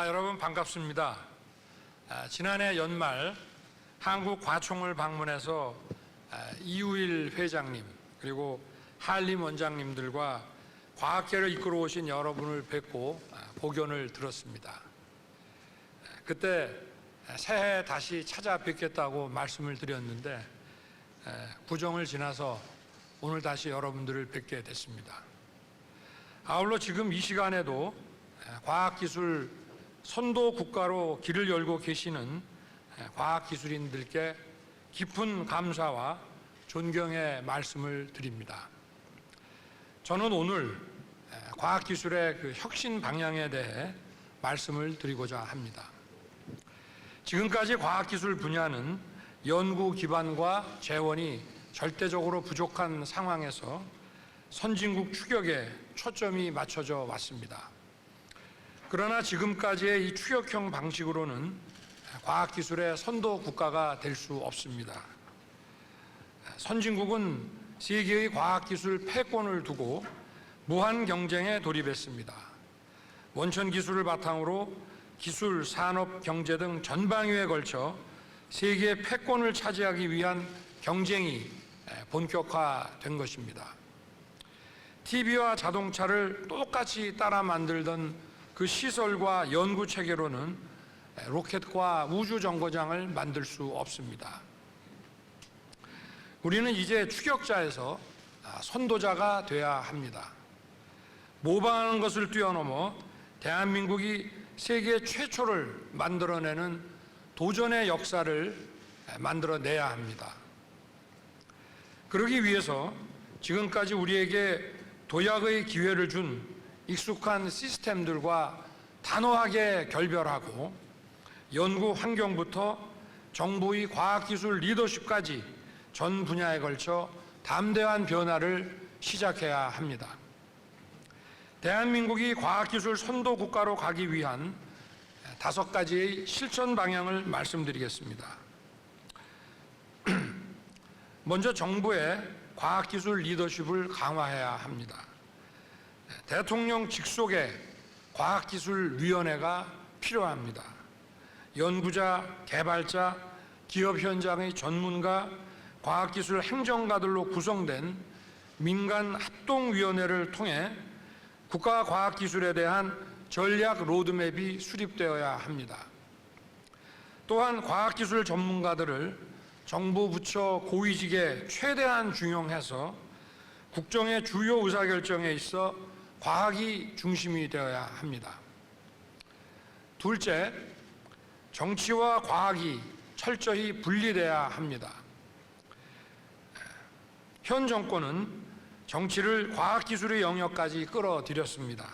여러분 반갑습니다. 지난해 연말 한국 과총을 방문해서 이우일 회장님 그리고 한림 원장님들과 과학계를 이끌어 오신 여러분을 뵙고 고견을 들었습니다. 그때 새해 다시 찾아뵙겠다고 말씀을 드렸는데 구정을 지나서 오늘 다시 여러분들을 뵙게 됐습니다. 아울러 지금 이 시간에도 과학기술 선도 국가로 길을 열고 계시는 과학기술인들께 깊은 감사와 존경의 말씀을 드립니다. 저는 오늘 과학기술의 그 혁신 방향에 대해 말씀을 드리고자 합니다. 지금까지 과학기술 분야는 연구 기반과 재원이 절대적으로 부족한 상황에서 선진국 추격에 초점이 맞춰져 왔습니다. 그러나 지금까지의 이 추격형 방식으로는 과학기술의 선도 국가가 될 수 없습니다. 선진국은 세계의 과학기술 패권을 두고 무한 경쟁에 돌입했습니다. 원천 기술을 바탕으로 기술, 산업, 경제 등 전방위에 걸쳐 세계의 패권을 차지하기 위한 경쟁이 본격화된 것입니다. TV와 자동차를 똑같이 따라 만들던 그 시설과 연구 체계로는 로켓과 우주 정거장을 만들 수 없습니다. 우리는 이제 추격자에서 선도자가 되어야 합니다. 모방하는 것을 뛰어넘어 대한민국이 세계 최초를 만들어내는 도전의 역사를 만들어내야 합니다. 그러기 위해서 지금까지 우리에게 도약의 기회를 준 익숙한 시스템들과 단호하게 결별하고 연구 환경부터 정부의 과학기술 리더십까지 전 분야에 걸쳐 담대한 변화를 시작해야 합니다. 대한민국이 과학기술 선도 국가로 가기 위한 5가지의 실천 방향을 말씀드리겠습니다. 먼저 정부의 과학기술 리더십을 강화해야 합니다. 대통령 직속의 과학기술위원회가 필요합니다. 연구자, 개발자, 기업 현장의 전문가, 과학기술 행정가들로 구성된 민간 합동위원회를 통해 국가 과학기술에 대한 전략 로드맵이 수립되어야 합니다. 또한 과학기술 전문가들을 정부 부처 고위직에 최대한 중용해서 국정의 주요 의사결정에 있어 과학이 중심이 되어야 합니다. 둘째, 정치와 과학이 철저히 분리돼야 합니다. 현 정권은 정치를 과학기술의 영역까지 끌어들였습니다.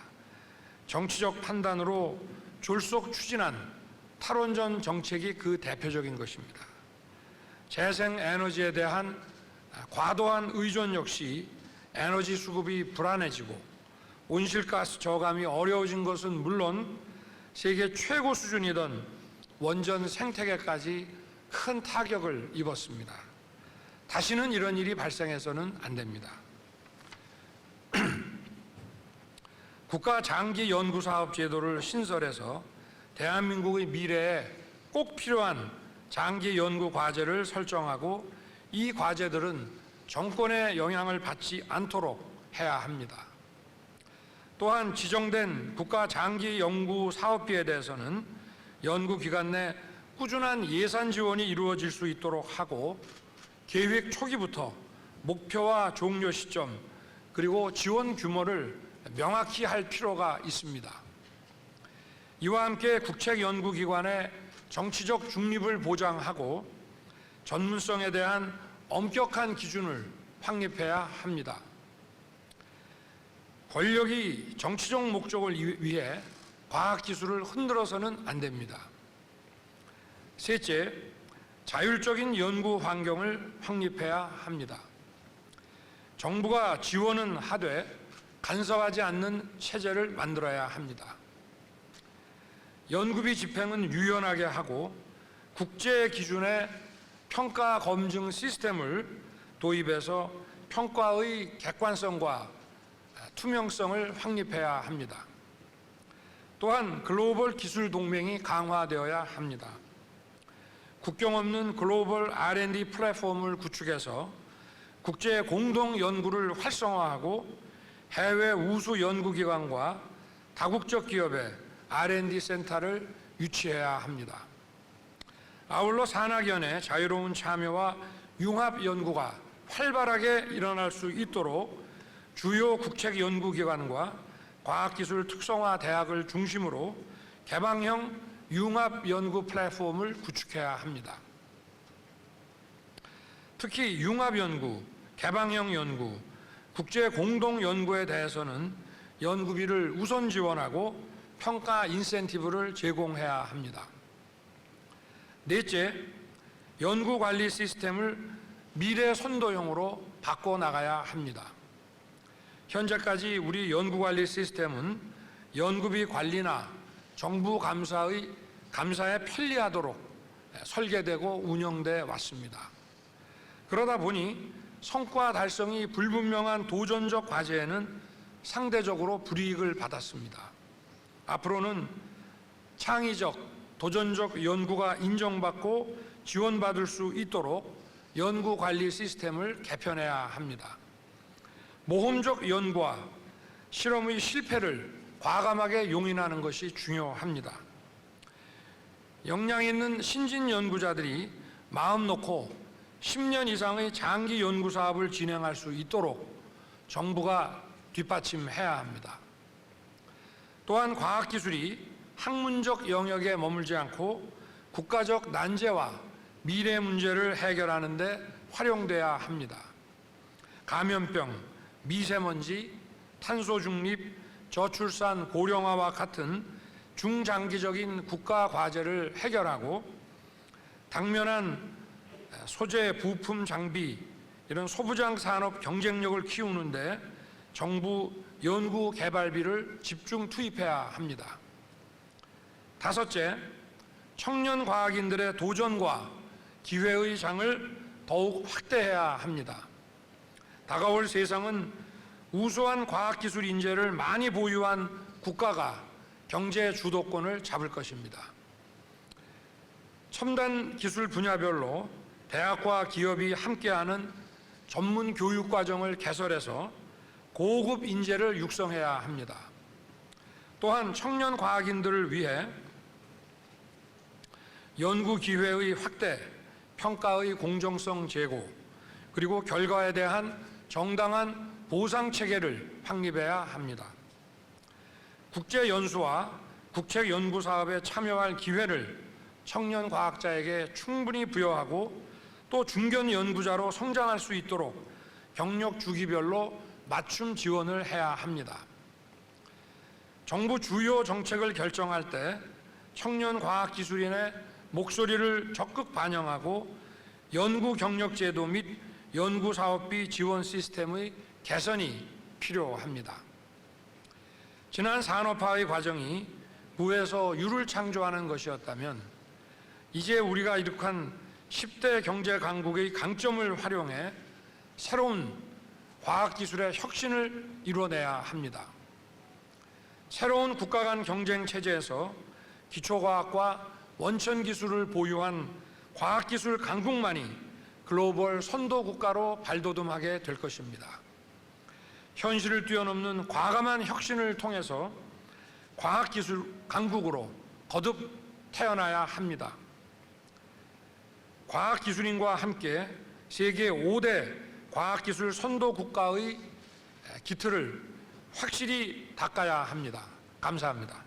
정치적 판단으로 졸속 추진한 탈원전 정책이 그 대표적인 것입니다. 재생에너지에 대한 과도한 의존 역시 에너지 수급이 불안해지고 온실가스 저감이 어려워진 것은 물론 세계 최고 수준이던 원전 생태계까지 큰 타격을 입었습니다. 다시는 이런 일이 발생해서는 안 됩니다. 국가 장기 연구 사업 제도를 신설해서 대한민국의 미래에 꼭 필요한 장기 연구 과제를 설정하고 이 과제들은 정권의 영향을 받지 않도록 해야 합니다. 또한 지정된 국가 장기 연구 사업비에 대해서는 연구기관 내 꾸준한 예산 지원이 이루어질 수 있도록 하고 계획 초기부터 목표와 종료 시점 그리고 지원 규모를 명확히 할 필요가 있습니다. 이와 함께 국책연구기관의 정치적 중립을 보장하고 전문성에 대한 엄격한 기준을 확립해야 합니다. 권력이 정치적 목적을 위해 과학기술을 흔들어서는 안 됩니다. 셋째, 자율적인 연구 환경을 확립해야 합니다. 정부가 지원은 하되 간섭하지 않는 체제를 만들어야 합니다. 연구비 집행은 유연하게 하고 국제 기준의 평가 검증 시스템을 도입해서 평가의 객관성과 투명성을 확립해야 합니다. 또한 글로벌 기술 동맹이 강화되어야 합니다. 국경 없는 글로벌 R&D 플랫폼을 구축해서 국제 공동 연구를 활성화하고 해외 우수 연구기관과 다국적 기업의 R&D 센터를 유치해야 합니다. 아울러 산학연의 자유로운 참여와 융합 연구가 활발하게 일어날 수 있도록 주요 국책 연구기관과 과학기술 특성화 대학을 중심으로 개방형 융합 연구 플랫폼을 구축해야 합니다. 특히 융합 연구, 개방형 연구, 국제 공동 연구에 대해서는 연구비를 우선 지원하고 평가 인센티브를 제공해야 합니다. 넷째, 연구관리 시스템을 미래 선도형으로 바꿔나가야 합니다. 현재까지 우리 연구관리 시스템은 연구비 관리나 정부 감사에 편리하도록 설계되고 운영돼 왔습니다. 그러다 보니 성과 달성이 불분명한 도전적 과제에는 상대적으로 불이익을 받았습니다. 앞으로는 창의적, 도전적 연구가 인정받고 지원받을 수 있도록 연구관리 시스템을 개편해야 합니다. 모험적 연구와 실험의 실패를 과감하게 용인하는 것이 중요합니다. 역량 있는 신진 연구자들이 마음 놓고 10년 이상의 장기 연구 사업을 진행할 수 있도록 정부가 뒷받침해야 합니다. 또한 과학기술이 학문적 영역에 머물지 않고 국가적 난제와 미래 문제를 해결하는 데 활용돼야 합니다. 감염병, 미세먼지, 탄소 중립, 저출산 고령화와 같은 중장기적인 국가 과제를 해결하고 당면한 소재, 부품, 장비 이런 소부장 산업 경쟁력을 키우는데 정부 연구 개발비를 집중 투입해야 합니다. 다섯째, 청년 과학인들의 도전과 기회의 장을 더욱 확대해야 합니다. 다가올 세상은 우수한 과학기술 인재를 많이 보유한 국가가 경제 주도권을 잡을 것입니다. 첨단 기술 분야별로 대학과 기업이 함께하는 전문 교육 과정을 개설해서 고급 인재를 육성해야 합니다. 또한 청년 과학인들을 위해 연구 기회의 확대, 평가의 공정성 제고, 그리고 결과에 대한 정당한 보상 체계를 확립해야 합니다. 국제 연수와 국책 연구 사업에 참여할 기회를 청년 과학자에게 충분히 부여하고 또 중견 연구자로 성장할 수 있도록 경력 주기별로 맞춤 지원을 해야 합니다. 정부 주요 정책을 결정할 때 청년 과학기술인의 목소리를 적극 반영하고 연구 경력 제도 및 연구 사업비 지원 시스템의 개선이 필요합니다. 지난 산업화의 과정이 부에서 유를 창조하는 것이었다면 이제 우리가 이룩한 10대 경제 강국의 강점을 활용해 새로운 과학기술의 혁신을 이뤄내야 합니다. 새로운 국가 간 경쟁 체제에서 기초과학과 원천기술을 보유한 과학기술 강국만이 글로벌 선도국가로 발돋움하게 될 것입니다. 현실을 뛰어넘는 과감한 혁신을 통해서 과학기술 강국으로 거듭 태어나야 합니다. 과학기술인과 함께 세계 5대 과학기술 선도국가의 기틀을 확실히 닦아야 합니다. 감사합니다.